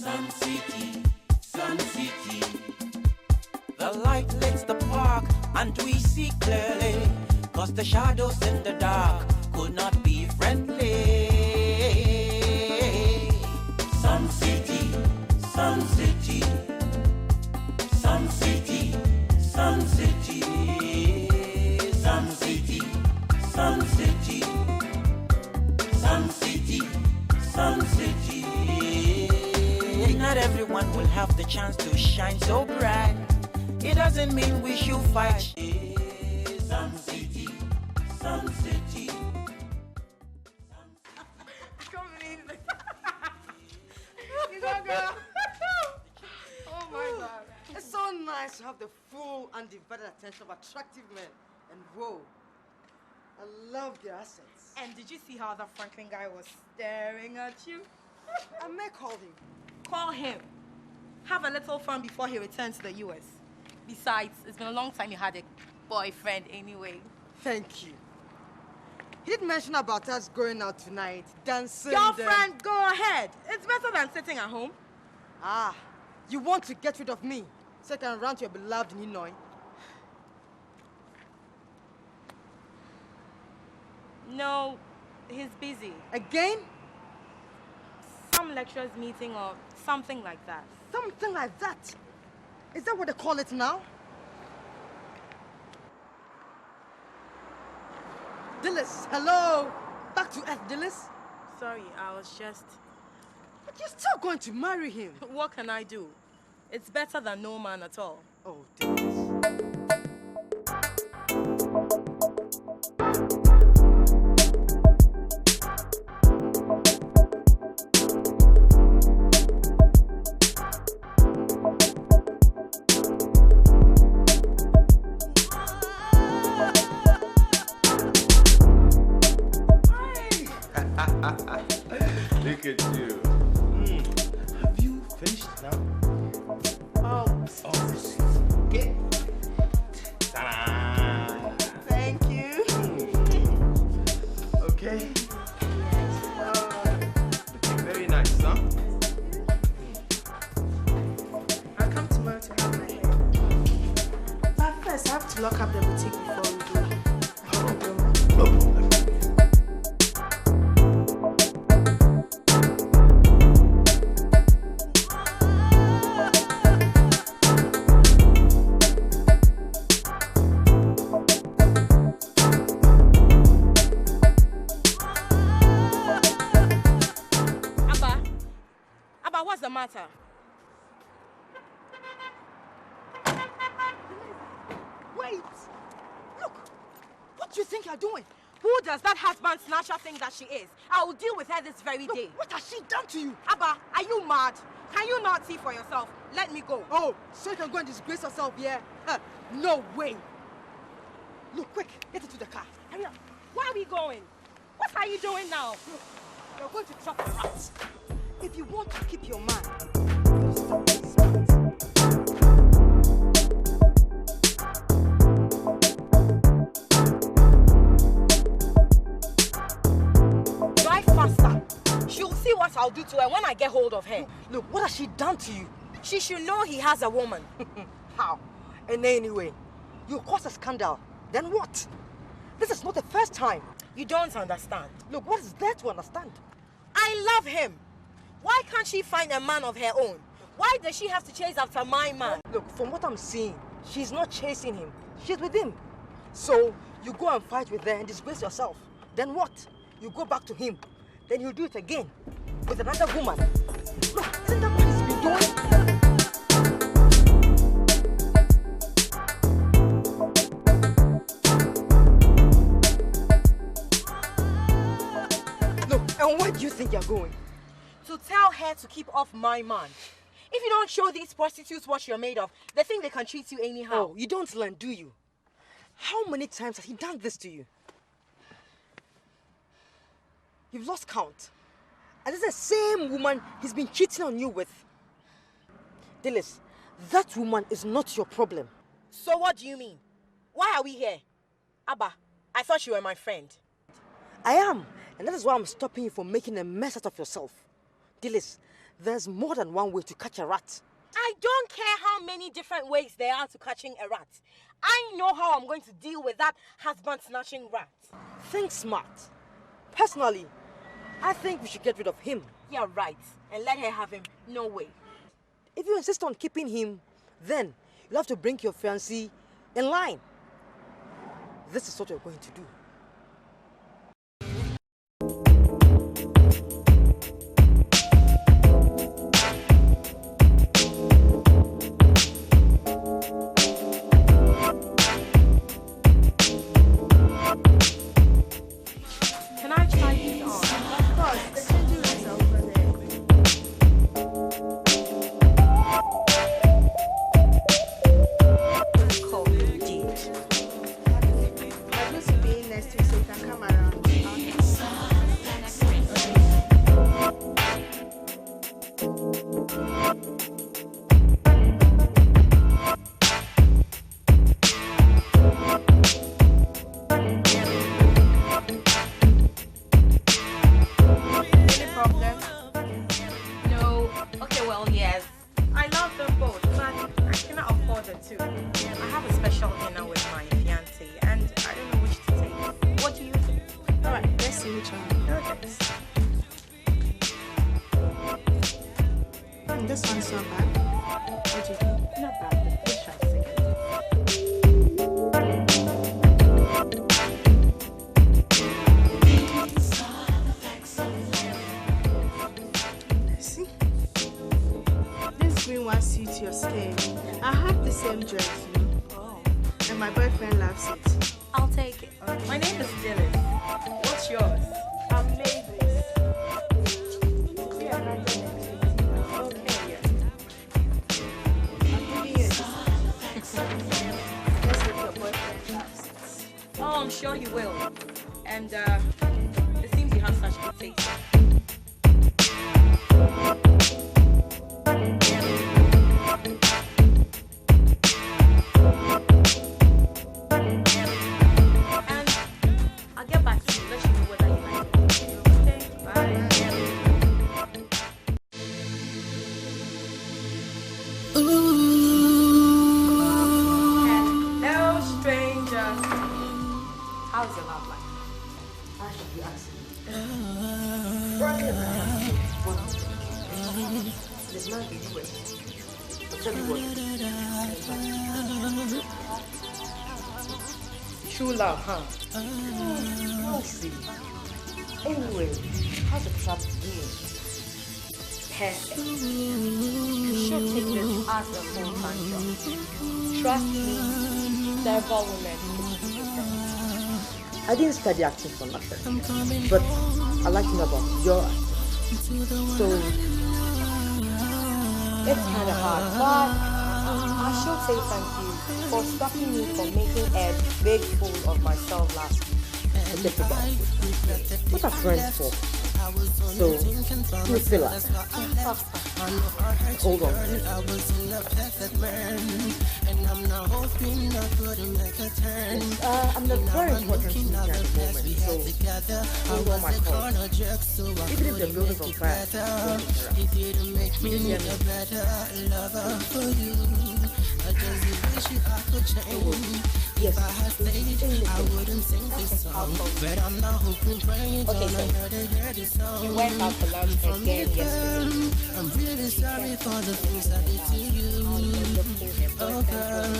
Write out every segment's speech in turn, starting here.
Sun City, Sun City. The light lights the park and we see clearly, 'cause the shadows in the dark could not be friendly. Sun City, Sun City, Sun City, Sun City, Sun City, Sun City, Sun City, Sun City. Not everyone will have the chance to shine so bright. It doesn't mean we should fight. Sun City, Sun City. I can't believe it. You go, girl. Oh my God. It's so nice to have the full undivided attention of attractive men. And whoa, I love their assets. And did you see how the Franklin guy was staring at you? I may call him. Call him. Have a little fun before he returns to the US. Besides, it's been a long time you had a boyfriend anyway. Thank you. He did mention about us going out tonight, dancing. Girlfriend, go ahead. It's better than sitting at home. Ah, you want to get rid of me so I can run to your beloved Ninoy? No, he's busy. Again? Some lecturers meeting or something like that. Something like that? Is that what they call it now? Dillis, hello? Back to earth, Dillis? Sorry, I was just... But you're still going to marry him. What can I do? It's better than no man at all. Oh, Dillis. Look at you. Have you finished now? Oh, Okay. Ta-da! thank you. Okay. Looking very nice, huh? I'll come tomorrow to have my hair. But first, I have to lock up the boutique before we go. No problem. What's the matter? Wait! Look! What do you think you're doing? Who does that husband snatcher think that she is? I will deal with her this very day. What has she done to you? Abba, are you mad? Can you not see for yourself? Let me go. Oh, so you can go and disgrace yourself here? No way! Look, quick, get into the car. Hurry up. Where are we going? What are you doing now? Look, you're going to trap the rats. If you want to keep your man, you stop this fight. Drive faster. She'll see what I'll do to her when I get hold of her. Look, what has she done to you? She should know he has a woman. How? And anyway, you caused a scandal. Then what? This is not the first time. You don't understand. Look, what is there to understand? I love him. Why can't she find a man of her own? Why does she have to chase after my man? Look, from what I'm seeing, she's not chasing him. She's with him. So, you go and fight with her and disgrace yourself. Then what? You go back to him. Then you'll do it again with another woman. Look, isn't that what he's been doing? Look, and where do you think you're going? To tell her to keep off my man. If you don't show these prostitutes what you're made of, they think they can treat you anyhow. Oh, you don't learn, do you? How many times has he done this to you? You've lost count. And it's the same woman he's been cheating on you with. Dillis, that woman is not your problem. So what do you mean? Why are we here? Abba, I thought you were my friend. I am. And that is why I'm stopping you from making a mess out of yourself. Dillis, There's more than one way to catch a rat. I don't care how many different ways there are to catching a rat. I know how I'm going to deal with that husband-snatching rat. Think smart. Personally, I think we should get rid of him. You're right. And let her have him. No way. If you insist on keeping him, then you'll have to bring your fiancé in line. This is what you're going to do. Can I try these on? Of course, they can do this over there. Cool, indeed. I'm supposed to be in next week so you can come around. Any problem? No. Okay, well, yes. I love them both, but I cannot afford the two. I have a special dinner with my fiancé, and I don't know which to take. What do you think? Alright, let's see which one. Okay. This one's not bad. What do you think? Not bad. Let's try second. See? This green one suits your skin. I have the same dress, you know, Oh. and my boyfriend loves it. I'll take it. My name is Dylan. What's yours? I'm Mavis. We are not next week. Okay, yeah. I'm giving you a discount. Let's hope your boyfriend loves it. Oh, I'm sure he will. And it seems you have such good taste. And I'll get back to you. Let you know whether you like it. Okay, bye. Hello, stranger. How's your love life? I should be asking. This man be US. But tell me what. True love, huh? I'll see. Anyway, how's the trap doing? Perfect. You should take this as a full-time job. Trust me, several women could be your friends. I didn't study acting for nothing. But I like to know about your acting. So, It's kind of hard, but I should say thank you for stopping me from making a big fool of myself last week. forget about it. What are friends for? So, you feel like. Hold on. Yes, I'm the very important speaker at the moment, so hold on my call. Even if the building's on fire, don't interrupt. You hear me? Yes. Okay, so you went out for lunch again yesterday. I'm really sorry for the things I did to you. Oh girl,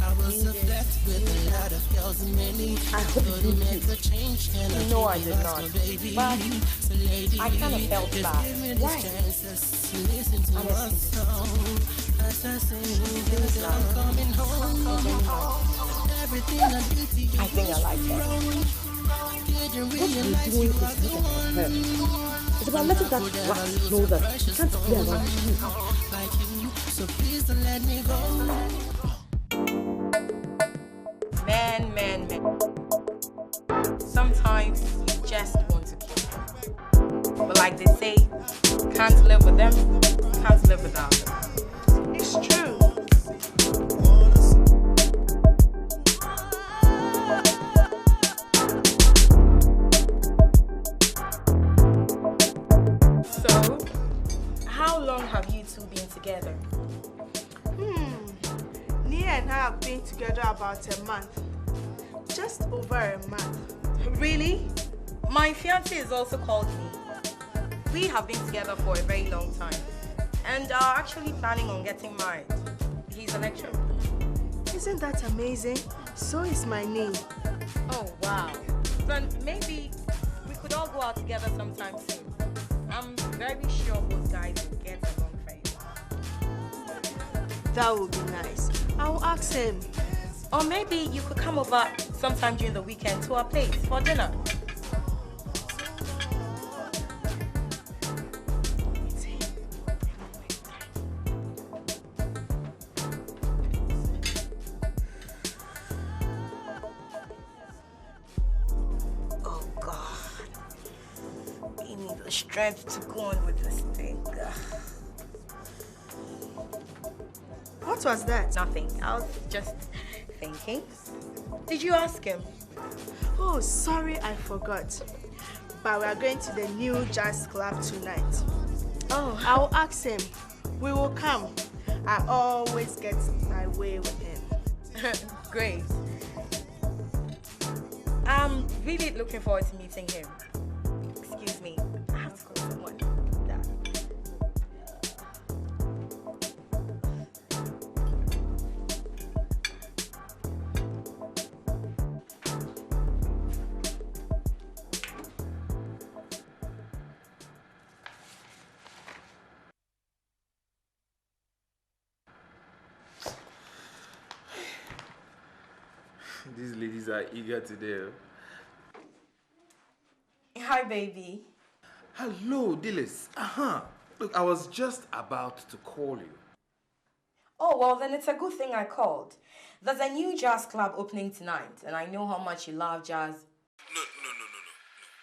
I was obsessed with a lot of girls and many. I hope you do make a change and I No, I did not. But so lady, I kind of felt bad. why? Listen to my song. As I sing, I'm coming home. Everything I did to you. I think I like that. What you're doing is looking at her. It's about letting that rat know that she can't play around you. Like you, so please don't let me go. Man. Sometimes you just want to kill them. But like they say, can't live with them, can't live without them. It's true. So, how long have you two been together? Nia and I have been together about a month. Just over a month. Really? My fiancé is also called me. We have been together for a very long time and are actually planning on getting married. He's a lecturer. Isn't that amazing? So is my name. Oh, wow. Then maybe we could all go out together sometime soon. I'm very sure both guys will get along very well. That would be nice. I'll ask him. Or maybe you could come over sometime during the weekend to our place for dinner. Oh God. We need the strength to go on with this thing. What was that? Nothing. I was just thinking. Did you ask him? Oh, sorry, I forgot. But we are going to the new jazz club tonight. Oh, I'll ask him. We will come. I always get my way with him. great. I'm really looking forward to meeting him. Excuse me. I have to call someone. These ladies are eager today. Hi, baby. Hello, Dillis. Look, I was just about to call you. Oh, well, then it's a good thing I called. There's a new jazz club opening tonight, and I know how much you love jazz. No,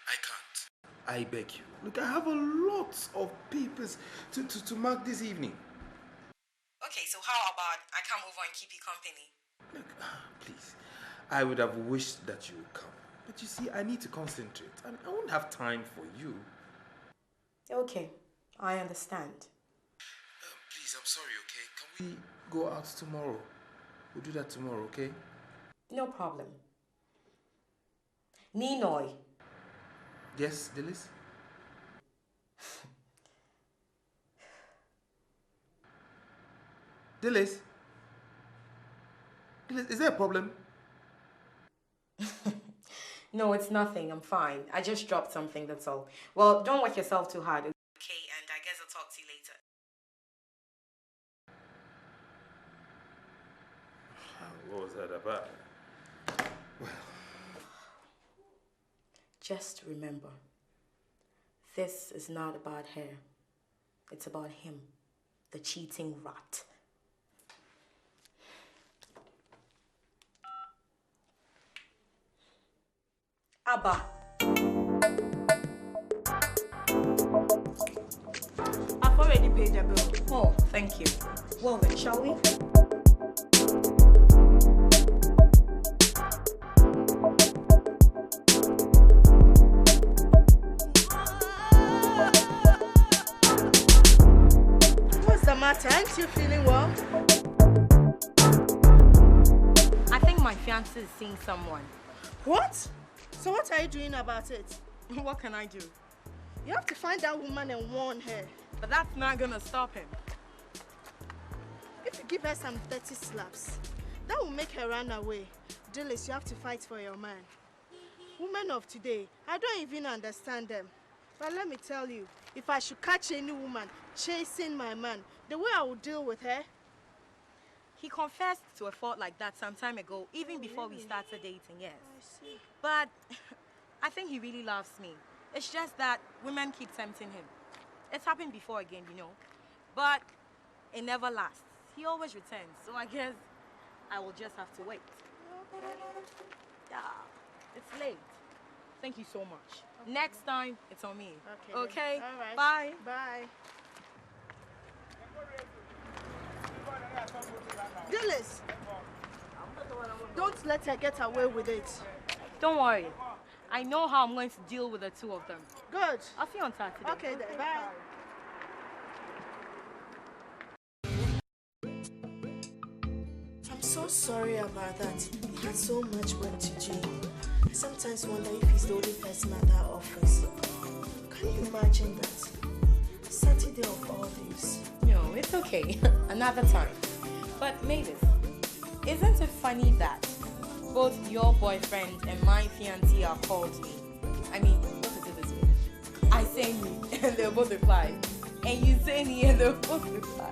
I can't. I beg you. Look, I have a lot of papers to mark this evening. Okay, so how about I come over and keep you company? Look, please. I would have wished that you would come. But you see, I need to concentrate. I won't have time for you. Okay, I understand. Please, I'm sorry, okay? Can we go out tomorrow? We'll do that tomorrow, okay? No problem. Ninoy. Yes, Dillis? Dillis? Dillis, is there a problem? No, it's nothing. I'm fine. I just dropped something, that's all. Well, don't work yourself too hard, okay? And I guess I'll talk to you later. What was that about? Well, just remember, this is not about her. It's about him, the cheating rat. Abba. I've already paid the bill. Oh, thank you. Well then, shall we? What's the matter? Aren't you feeling well? I think my fiancé is seeing someone. What? So what are you doing about it? What can I do? You have to find that woman and warn her. But that's not gonna stop him. If you give her some 30 slaps, that will make her run away. Dillis, you have to fight for your man. Women of today, I don't even understand them. But let me tell you, if I should catch any woman chasing my man, the way I would deal with her. He confessed to a fault like that some time ago, even before we started dating, yes. But I think he really loves me. It's just that women keep tempting him. It's happened before again, you know. But it never lasts. He always returns. So I guess I will just have to wait. Yeah, it's late. Thank you so much. Okay. Next time, it's on me. Okay? All right. Bye. Bye. Dillis, don't let her get away with it. Don't worry. I know how I'm going to deal with the two of them. Good. I'll see you on Saturday. Okay then. Bye. so sorry about that. He had so much work to do. I sometimes wonder if he's the only person at that office. Can you imagine that? Saturday of all days. No, it's okay. Another time. But Mavis, isn't it funny that both your boyfriend and my fiancé are called me? I mean, what is it this way? I say me and they'll both reply. And you say me and they'll both reply.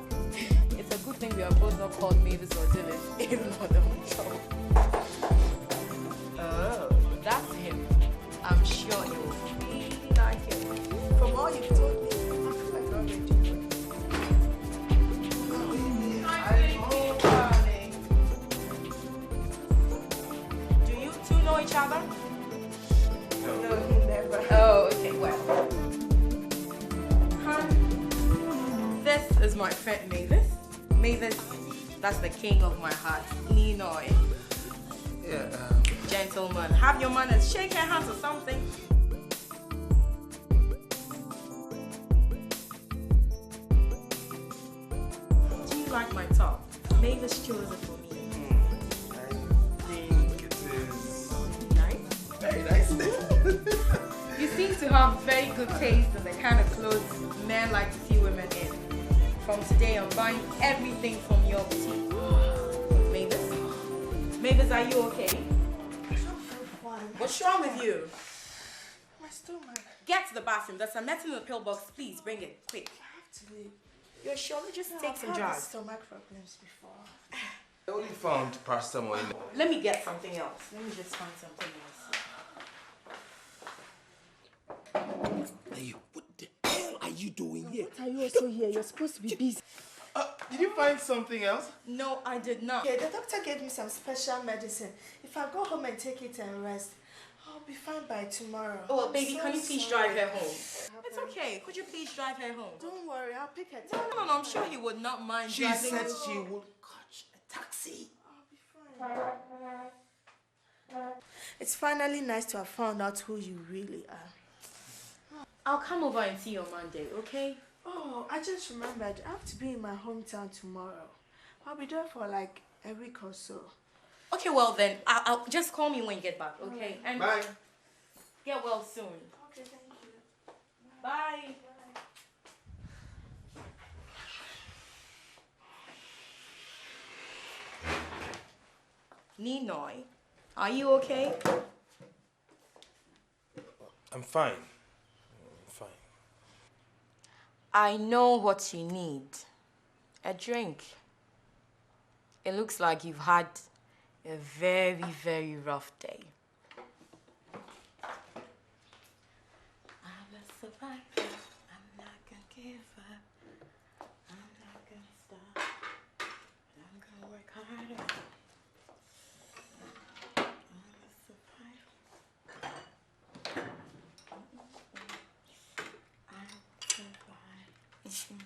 It's a good thing we are both not called Mavis or Dylan. If not, I'm in trouble. Oh, that's him. I'm sure you'll really like him. From all you've told me, I feel like I'm ready. Do you two know each other? No, never. Oh, okay, well. This is my friend Mavis. Mavis, that's the king of my heart, Ninoy. Yeah, Gentlemen, have your manners. Shake your hands or something. Do you like my top? Mavis chose it for me. I think it is Nice. very nice. You seem to have very good taste in the kind of clothes men like to see women in. From today, I'm buying everything from your boutique. Mavis? Mavis, are you okay? I don't feel fine. What's wrong with you? My stomach. Get to the bathroom. There's some medicine in the pill box. Please, bring it. Quick. I have to leave. You're sure? Just take some I've had jars. stomach problems before. I only found paracetamol in Let me get something else. Let me just find something else. Hey, what the hell are you doing here? What are you also here? You're supposed to be busy. Did you find something else? No, I did not. Okay, the doctor gave me some special medicine. If I go home and take it and rest, I'll be fine by tomorrow. Oh, well, I'm baby, so can you please sorry. drive her home? It's okay. Could you please drive her home? Don't worry, I'll pick her. No, I'm sure you would not mind She driving said her she home. would catch a taxi. I'll be fine. It's finally nice to have found out who you really are. I'll come over and see you on Monday, okay? Oh, I just remembered. I have to be in my hometown tomorrow. I'll be there for like a week or so. Okay, well then, I'll just call me when you get back, okay? And Bye. get well soon. Okay, thank you. Bye. Ninoy, are you okay? I'm fine. I'm fine. I know what you need. A drink. It looks like you've had a very, very rough day. I'm a survivor. I'm not gonna give up. I'm not gonna stop. I'm gonna work harder. I'm a survivor. I'll survive.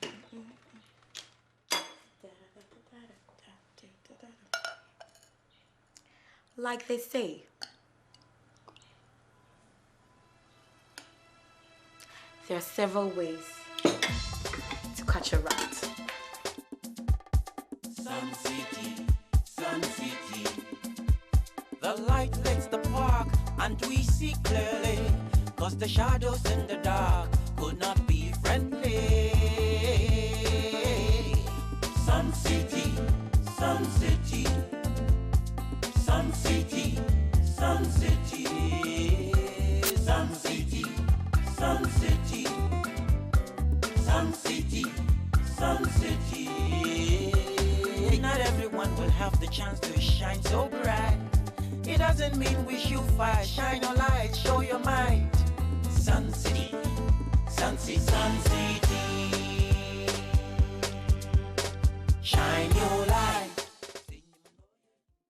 Like they say, there are several ways to catch a rat. Sun City, the light lights the park, and we see clearly, 'cause the shadows in the dark could not be friendly. Sun City, Sun City, Sun City, Sun City, Sun City, Sun City, Sun City, Sun City. Not everyone will have the chance to shine so bright. It doesn't mean we shoot fire, shine your light, show your might. Sun City, Sun City, Sun City.